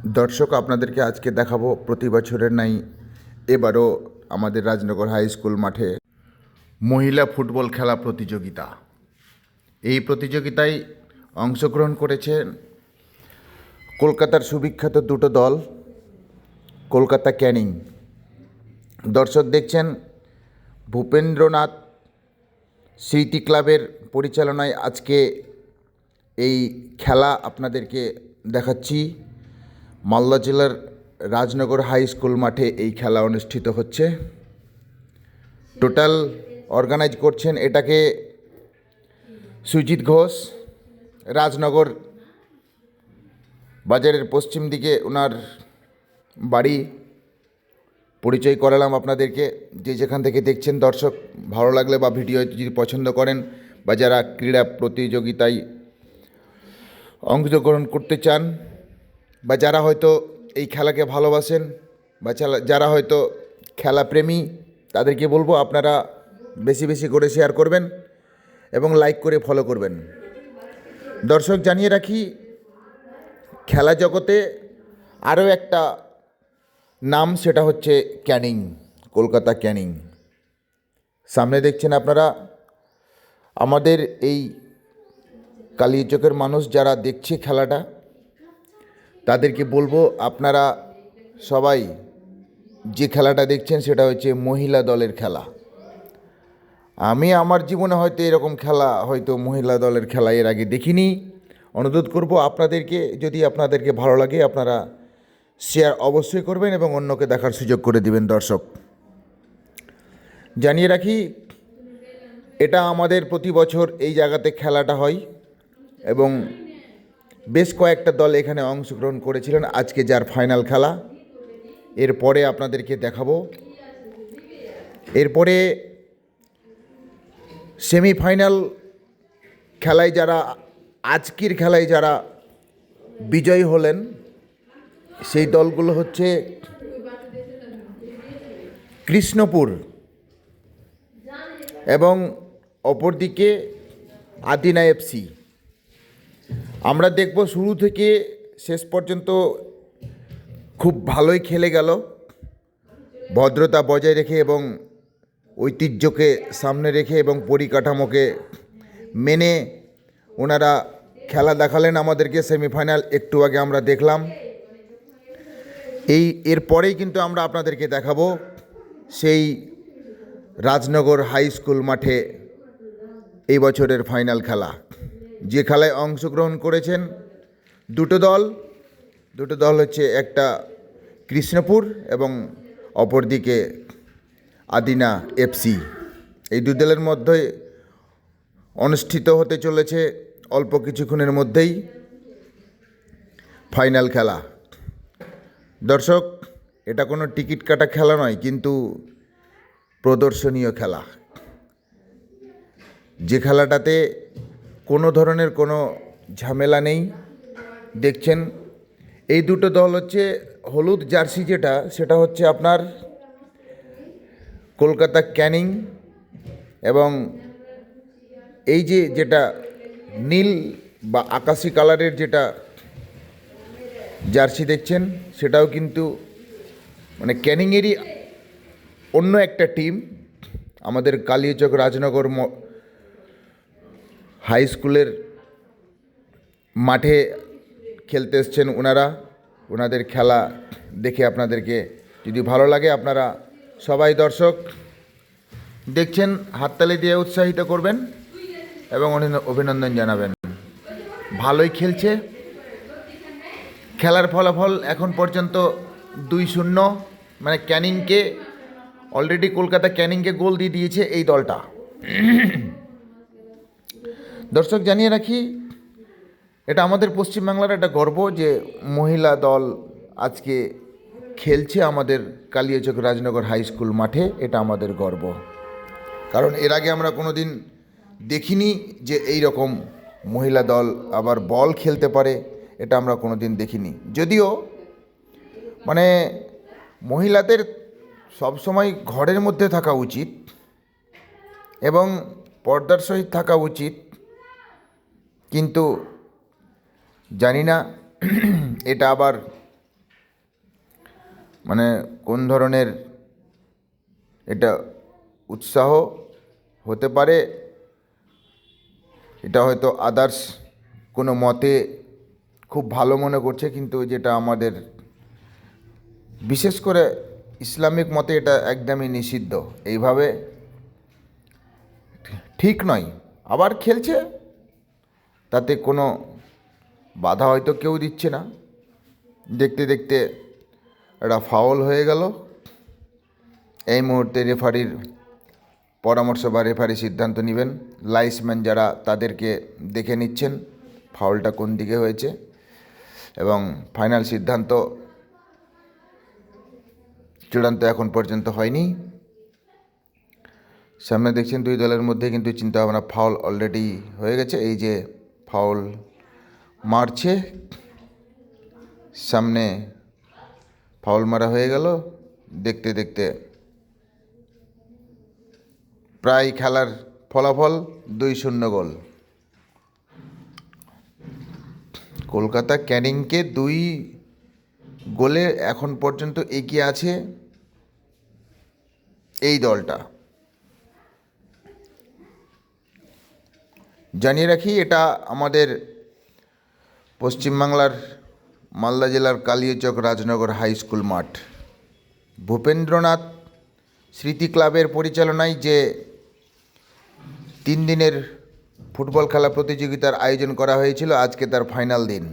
দর্শক, আপনাদেরকে আজকে দেখাবো প্রতি বছরের নাই এবারও আমাদের রাজনগর হাই স্কুল মাঠে মহিলা ফুটবল খেলা প্রতিযোগিতা। এই প্রতিযোগিতায় অংশগ্রহণ করেছেন কলকাতার সুবিখ্যাত দুটো দল, কলকাতা ক্যানিং। দর্শক দেখছেন ভূপেন্দ্রনাথ স্মৃতি ক্লাবের পরিচালনায় আজকে এই খেলা আপনাদেরকে দেখাচ্ছি। মালদা জেলার রাজনগর হাই স্কুল মাঠে এই খেলা অনুষ্ঠিত হচ্ছে। টোটাল অর্গানাইজ করছেন এটাকে সুজিত ঘোষ, রাজনগর বাজারের পশ্চিম দিকে ওনার বাড়ি। পরিচয় করালাম আপনাদেরকে। যে যেখান থেকে দেখছেন দর্শক, ভালো লাগলে বা ভিডিও যদি পছন্দ করেন বা যারা ক্রীড়া প্রতিযোগিতায় অংশগ্রহণ করতে চান বা যারা হয়তো এই খেলাকে ভালোবাসেন বা যারা হয়তো খেলাপ্রেমী, তাদেরকে বলবো আপনারা বেশি বেশি করে শেয়ার করবেন এবং লাইক করে ফলো করবেন। দর্শক, জানিয়ে রাখি, খেলা জগতে আরও একটা নাম, সেটা হচ্ছে ক্যানিং, কলকাতা ক্যানিং। সামনে দেখছেন আপনারা আমাদের এই কালিয়াচকের মানুষ যারা দেখছে খেলাটা, তাদেরকে বলবো আপনারা সবাই যে খেলাটা দেখছেন সেটা হচ্ছে মহিলা দলের খেলা। আমি আমার জীবনে হয়তো এরকম খেলা, হয়তো মহিলা দলের খেলা এর আগে দেখিনি। অনুরোধ করব আপনাদেরকে, যদি আপনাদেরকে ভালো লাগে আপনারা শেয়ার অবশ্যই করবেন এবং অন্যকে দেখার সুযোগ করে দিবেন। দর্শক, জানিয়ে রাখি, এটা আমাদের প্রতি বছর এই জায়গাতে খেলাটা হয় এবং বেশ কয়েকটা দল এখানে অংশগ্রহণ করেছিলেন। আজকে যার ফাইনাল খেলা, এরপরে আপনাদেরকে দেখাবো। এরপরে সেমিফাইনাল খেলায় যারা, আজকের খেলায় যারা বিজয়ী হলেন, সেই দলগুলো হচ্ছে কৃষ্ণপুর এবং অপরদিকে আদিনা এফসি। আমরা দেখব শুরু থেকে শেষ পর্যন্ত খুব ভালোই খেলে গেল, ভদ্রতা বজায় রেখে এবং ঐতিহ্যকে সামনে রেখে এবং পরিকাঠামোকে মেনে ওনারা খেলা দেখালেন আমাদেরকে। সেমিফাইনাল একটু আগে আমরা দেখলাম। এরপরেই কিন্তু আমরা আপনাদেরকে দেখাবো সেই রাজনগর হাই স্কুল মাঠে এই বছরের ফাইনাল খেলা, যে খেলায় অংশগ্রহণ করেছেন দুটো দল হচ্ছে একটা কৃষ্ণপুর এবং অপরদিকে আদিনা এফসি। এই দু দলের মধ্যে অনুষ্ঠিত হতে চলেছে অল্প কিছুক্ষণের মধ্যেই ফাইনাল খেলা। দর্শক, এটা কোনো টিকিট কাটা খেলা নয়, কিন্তু প্রদর্শনীয় খেলা, যে খেলাটাতে কোনো ধরনের কোনো ঝামেলা নেই। দেখছেন এই দুটো দল হচ্ছে, হলুদ জার্সি সেটা হচ্ছে আপনার কলকাতা ক্যানিং এবং এই যেটা নীল বা আকাশি কালারের যেটা জার্সি দেখছেন, সেটাও কিন্তু মানে ক্যানিংয়েরই অন্য একটা টিম। আমাদের কালিয়াচক রাজনগর হাই স্কুলের মাঠে খেলতে এসছেন ওনারা। ওনাদের খেলা দেখে আপনাদেরকে যদি ভালো লাগে, আপনারা সবাই দর্শক দেখছেন হাততালি দিয়ে উৎসাহিত করবেন এবং অভিনন্দন জানাবেন। ভালোই খেলছে। খেলার ফলাফল এখন পর্যন্ত 2-0, মানে ক্যানিংকে অলরেডি কলকাতা ক্যানিংকে গোল দিয়ে দিয়েছে এই দলটা। দর্শক, জানিয়ে রাখি, এটা আমাদের পশ্চিমবাংলার একটা গর্ব যে মহিলা দল আজকে খেলছে আমাদের কালিয়াচক রাজনগর হাই স্কুল মাঠে। এটা আমাদের গর্ব, কারণ এর আগে আমরা কোনো দিন দেখিনি যে এই রকম মহিলা দল আবার বল খেলতে পারে। এটা আমরা কোনো দিন দেখিনি। যদিও মানে মহিলাদের সবসময় ঘরের মধ্যে থাকা উচিত এবং পর্দার সহিত থাকা উচিত, কিন্তু জানি না এটা আবার মানে কোন ধরনের এটা উৎসাহ হতে পারে, এটা হয়তো আদার্স কোনো মতে খুব ভালো মনে করছে, কিন্তু যেটা আমাদের বিশেষ করে ইসলামিক মতে এটা একদমই নিষিদ্ধ। এইভাবে ঠিক নয়। আবার খেলছে, তাতে কোনো বাধা হয়তো কেউ দিচ্ছে না। দেখতে দেখতে একটা ফাউল হয়ে গেল। এই মুহূর্তে রেফারির পরামর্শ বা রেফারি সিদ্ধান্ত নেবেন। লাইসম্যান যারা তাদেরকে দেখে নিচ্ছেন ফাউলটা কোন দিকে হয়েছে, এবং ফাইনাল সিদ্ধান্ত চূড়ান্ত এখন পর্যন্ত হয়নি। সামনে দেখছেন দুই দলের মধ্যে কিন্তু চিন্তাভাবনা, ফাউল অলরেডি হয়ে গেছে। এই যে ফাউল মারছে, সামনে ফাউল মারা হয়ে গেল। দেখতে দেখতে প্রায় খেলার ফলাফল 2-0 গোল। কলকাতা ক্যানিংকে 2 গোলে এখন পর্যন্ত এগিয়ে আছে এই দলটা। জানিয়ে রাখি, এটা আমাদের পশ্চিমবাংলার মালদা জেলার কালিয়াচক রাজনগর হাই স্কুল মাঠ। ভূপেন্দ্রনাথ স্মৃতি ক্লাবের পরিচালনায় যে 3 দিনের ফুটবল খেলা প্রতিযোগিতার আয়োজন করা হয়েছিল, আজকে তার ফাইনাল দিন।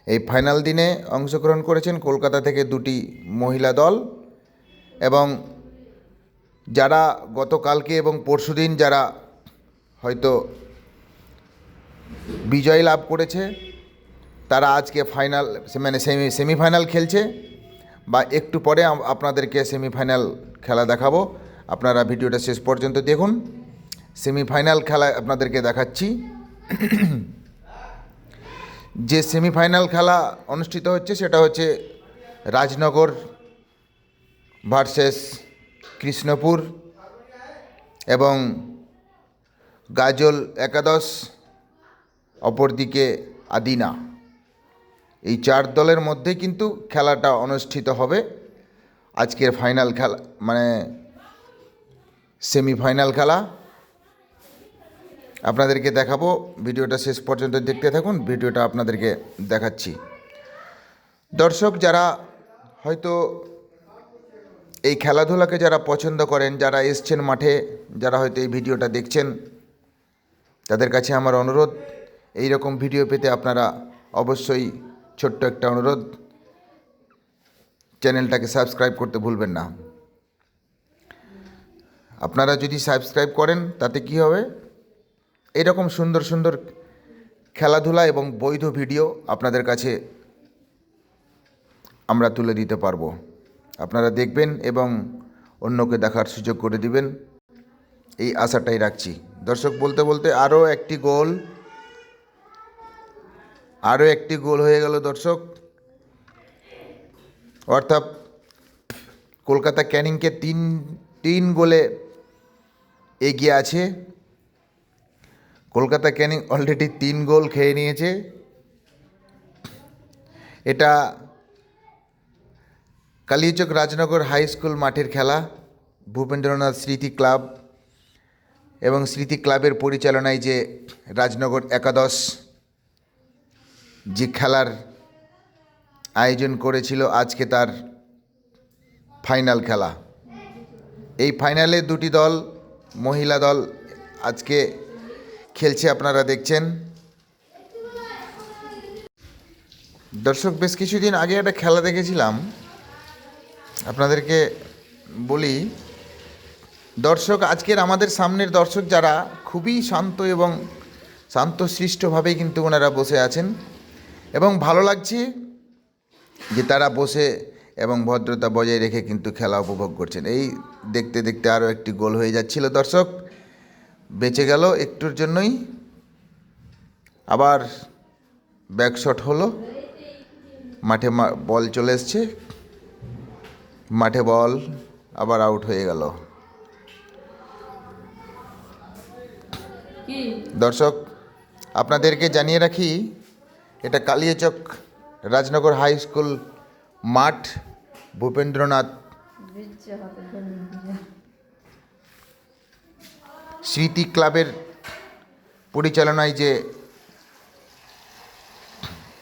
এই ফাইনাল দিনে অংশগ্রহণ করেছেন কলকাতা থেকে 2টি মহিলা দল, এবং যারা গতকালকে এবং পরশুদিন যারা হয়তো বিজয় লাভ করেছে, তারা আজকে ফাইনাল মানে সেমিফাইনাল খেলছে, বা একটু পরে আপনাদেরকে সেমিফাইনাল খেলা দেখাবো। আপনারা ভিডিওটা শেষ পর্যন্ত দেখুন। সেমিফাইনাল খেলা আপনাদেরকে দেখাচ্ছি। যে সেমিফাইনাল খেলা অনুষ্ঠিত হচ্ছে সেটা হচ্ছে রাজনগর ভার্সেস কৃষ্ণপুর এবং গাজল একাদশ, অপরদিকে আদিনা। এই 4 দলের মধ্যে কিন্তু খেলাটা অনুষ্ঠিত হবে। আজকের ফাইনাল খেলা মানে সেমিফাইনাল খেলা আপনাদেরকে দেখাবো। ভিডিওটা শেষ পর্যন্ত দেখতে থাকুন, ভিডিওটা আপনাদেরকে দেখাচ্ছি। দর্শক যারা হয়তো এই খেলাধুলাকে যারা পছন্দ করেন, যারা এসছেন মাঠে, যারা হয়তো এই ভিডিওটা দেখছেন, তাদের কাছে আমার অনুরোধ, এই রকম ভিডিও পেতে আপনারা অবশ্যই ছোট্ট একটা অনুরোধ, চ্যানেলটাকে সাবস্ক্রাইব করতে ভুলবেন না। আপনারা যদি সাবস্ক্রাইব করেন তাতে কি হবে, এরকম সুন্দর সুন্দর খেলাধুলা এবং বৈধ ভিডিও আপনাদের কাছে আমরা তুলে দিতে পারবো। আপনারা দেখবেন এবং অন্যকে দেখার সুযোগ করে দিবেন, এই আশাটাই রাখছি। দর্শক বলতে বলতে আরও একটি গোল হয়ে গেল দর্শক। অর্থাৎ কলকাতা ক্যানিংকে 3 গোলে এগিয়ে আছে। কলকাতা ক্যানিং অলরেডি 3 গোল খেয়ে নিয়েছে। এটা কালিয়াচক রাজনগর হাই স্কুল মাঠের খেলা। ভূপেন্দ্রনাথ স্মৃতি ক্লাব এবং স্মৃতি ক্লাবের পরিচালনায় যে রাজনগর একাদশ যে খেলার আয়োজন করেছিল, আজকে তার ফাইনাল খেলা। এই ফাইনালে 2টি দল, মহিলা দল আজকে খেলছে, আপনারা দেখছেন। দর্শক বেশ কিছুদিন আগে একটা খেলা দেখেছিলাম, আপনাদেরকে বলি। দর্শক আজকের আমাদের সামনের দর্শক যারা খুবই শান্ত এবং শান্তশিষ্টভাবেই কিন্তু ওনারা বসে আছেন, এবং ভালো লাগছে যে তারা বসে এবং ভদ্রতা বজায় রেখে কিন্তু খেলা উপভোগ করছেন। এই দেখতে দেখতে আরও একটি গোল হয়ে যাচ্ছিল দর্শক, বেঁচে গেল একটুর জন্যই। আবার ব্যাকশট হলো, মাঠে বল চলে এসছে, মাঠে বল আবার আউট হয়ে গেল। দর্শক আপনাদেরকে জানিয়ে রাখি, এটা কালিয়াচক রাজনগর হাই স্কুল মাঠ ভূপেন্দ্রনাথ স্মৃতি ক্লাবের পরিচালনায় যে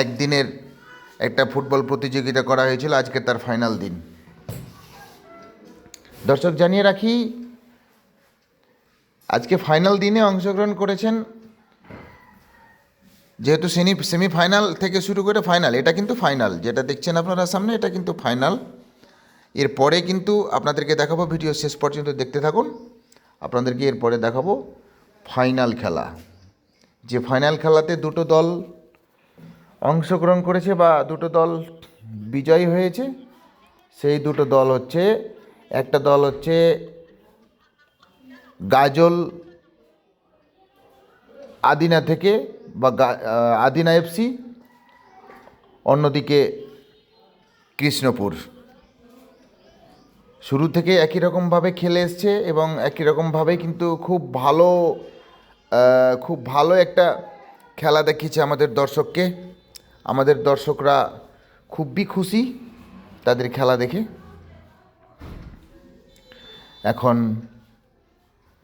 একদিনের একটা ফুটবল প্রতিযোগিতা করা হয়েছিল, আজকে তার ফাইনাল দিন। দর্শক জানিয়ে রাখি, আজকে ফাইনাল দিনে অংশগ্রহণ করেছেন, যেহেতু সেমিফাইনাল থেকে শুরু করে ফাইনাল, এটা কিন্তু ফাইনাল যেটা দেখছেন আপনারা সামনে, এটা কিন্তু ফাইনাল। এরপরে কিন্তু আপনাদেরকে দেখাবো, ভিডিও শেষ পর্যন্ত দেখতে থাকুন, আপনাদেরকে এরপরে দেখাবো ফাইনাল খেলা। যে ফাইনাল খেলাতে দুটো দল অংশগ্রহণ করেছে বা দুটো দল বিজয়ী হয়েছে, সেই দুটো দল হচ্ছে, একটা দল হচ্ছে গাজল আদিনা থেকে বা আদিনা এফসি, অন্যদিকে কৃষ্ণপুর। শুরু থেকে একই রকমভাবে খেলে এসছে এবং একই রকমভাবে কিন্তু খুব ভালো একটা খেলা দেখিয়েছে আমাদের দর্শককে। আমাদের দর্শকরা খুবই খুশি তাদের খেলা দেখে। এখন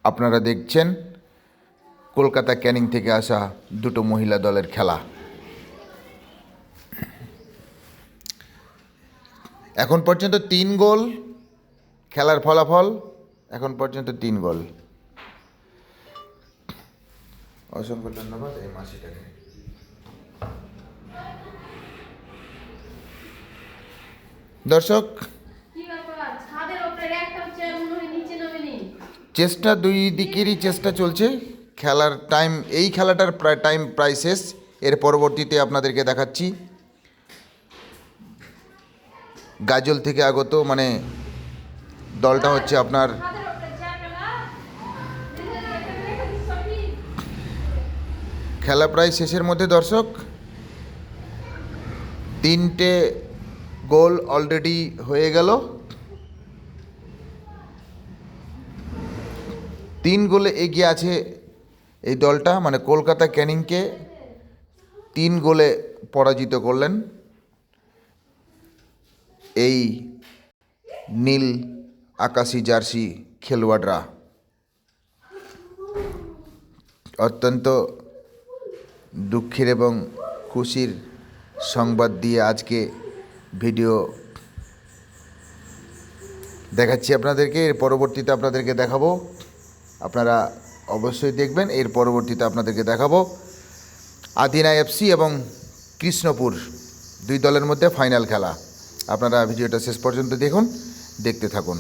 আপনারা দেখছেন কলকাতা ক্যানিং থেকে আসা দুটো মহিলা দলের খেলা। এখন পর্যন্ত 3 গোল, খেলার ফলাফল এখন পর্যন্ত 3 গোল। অসংখ্য ধন্যবাদ এই মাসিটাকে। দর্শক, চেষ্টা দুই দিকেরই চেষ্টা চলছে। খেলার টাইম, এই খেলাটার টাইম প্রায় শেষ। এর পরবর্তীতে আপনাদেরকে দেখাচ্ছি গাজল থেকে আগত, মানে দলটা হচ্ছে আপনার খেলা প্রায় শেষের মধ্যে। দর্শক, 3টে গোল অলরেডি হয়ে গেল। 3 গোলে এগিয়ে আছে এই দলটা, মানে কলকাতা ক্যানিংকে 3 গোলে পরাজিত করলেন এই নীল আকাশি জার্সি খেলোয়াড়রা। অত্যন্ত দুঃখের এবং খুশির সংবাদ দিয়ে আজকে ভিডিও দেখাচ্ছি আপনাদেরকে। এর পরবর্তীতে আপনাদেরকে দেখাবো, আপনারা অবশ্যই দেখবেন। এর পরবর্তীতে আপনাদেরকে দেখাবো আদিনা এফসি এবং কৃষ্ণপুর, 2 দলের মধ্যে ফাইনাল খেলা। আপনারা ভিডিওটা শেষ পর্যন্ত দেখুন, দেখতে থাকুন।